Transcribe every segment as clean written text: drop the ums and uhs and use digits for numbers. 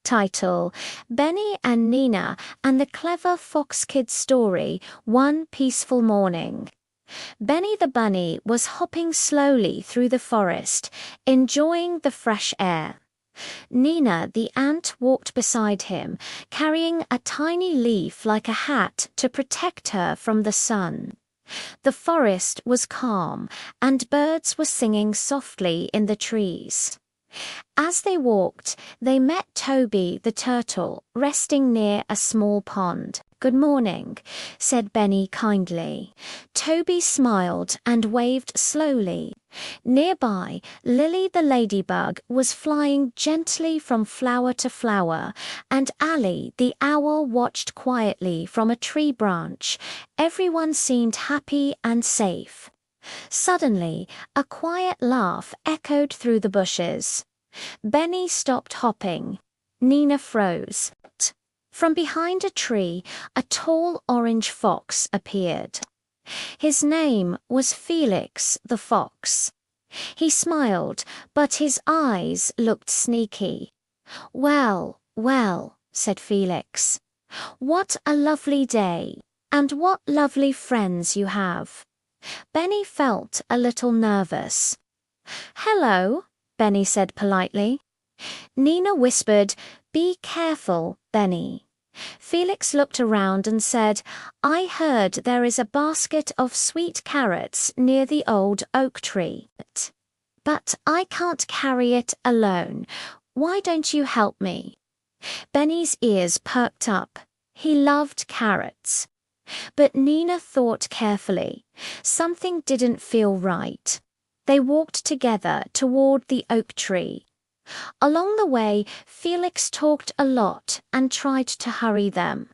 Title: Benny and Nina and the Clever Fox Kids Story, One Peaceful Morning. Benny the bunny was hopping slowly through the forest, enjoying the fresh air. Nina the ant walked beside him, carrying a tiny leaf like a hat to protect her from the sun. The forest was calm, and birds were singing softly in the trees. As they walked, they met Toby the turtle, resting near a small pond. "Good morning," said Benny kindly. Toby smiled and waved slowly. Nearby, Lily the ladybug was flying gently from flower to flower, and Ally the owl watched quietly from a tree branch. Everyone seemed happy and safe. Suddenly, a quiet laugh echoed through the bushes. Benny stopped hopping. Nina froze. From behind a tree, a tall orange fox appeared. His name was Felix the fox. He smiled, but his eyes looked sneaky. "Well, well," said Felix. "What a lovely day, and what lovely friends you have." Benny felt a little nervous. "Hello," Benny said politely. Nina whispered, "Be careful, Benny." Felix looked around and said, "I heard there is a basket of sweet carrots near the old oak tree. But I can't carry it alone. Why don't you help me?" Benny's ears perked up. He loved carrots. But Nina thought carefully. Something didn't feel right. They walked together toward the oak tree. Along the way, Felix talked a lot and tried to hurry them.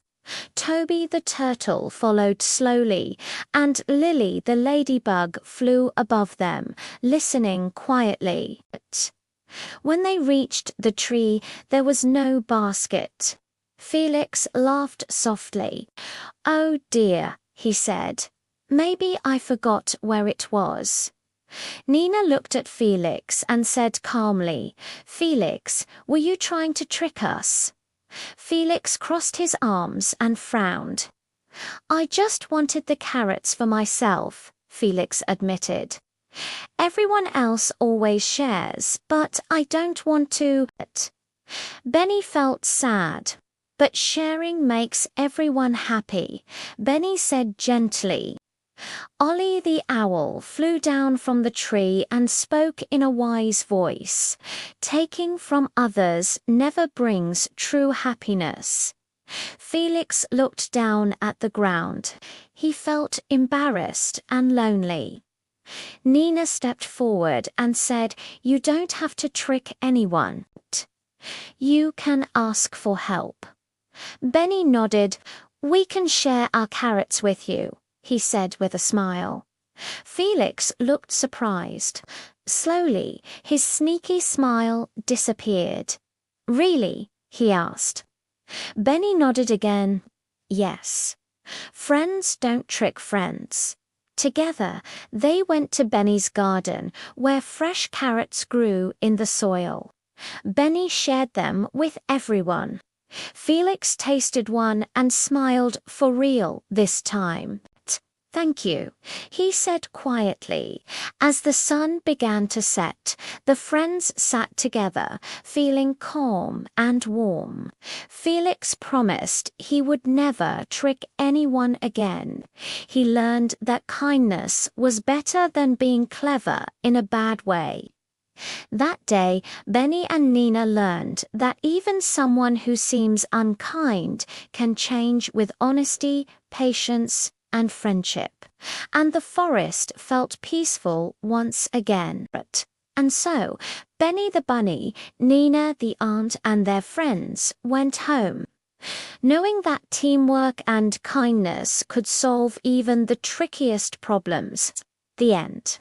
Toby the turtle followed slowly, and Lily the ladybug flew above them, listening quietly. When they reached the tree, there was no basket. Felix laughed softly. "Oh dear," he said. "Maybe I forgot where it was." Nina looked at Felix and said calmly, "Felix, were you trying to trick us?" Felix crossed his arms and frowned. "I just wanted the carrots for myself," Felix admitted. "Everyone else always shares, but I don't want to." Benny felt sad. "But sharing makes everyone happy," Benny said gently. Ollie the owl flew down from the tree and spoke in a wise voice. "Taking from others never brings true happiness." Felix looked down at the ground. He felt embarrassed and lonely. Nina stepped forward and said, "You don't have to trick anyone. You can ask for help." Benny nodded. "We can share our carrots with you," he said with a smile. Felix looked surprised. Slowly, his sneaky smile disappeared. "Really?" he asked. Benny nodded again. "Yes. Friends don't trick friends." Together, they went to Benny's garden, where fresh carrots grew in the soil. Benny shared them with everyone. Felix tasted one and smiled for real this time. "Thank you," he said quietly. As the sun began to set, the friends sat together, feeling calm and warm. Felix promised he would never trick anyone again. He learned that kindness was better than being clever in a bad way. That day, Benny and Nina learned that even someone who seems unkind can change with honesty, patience, and friendship. And the forest felt peaceful once again. And so, Benny the bunny, Nina the ant, and their friends went home, knowing that teamwork and kindness could solve even the trickiest problems. The end.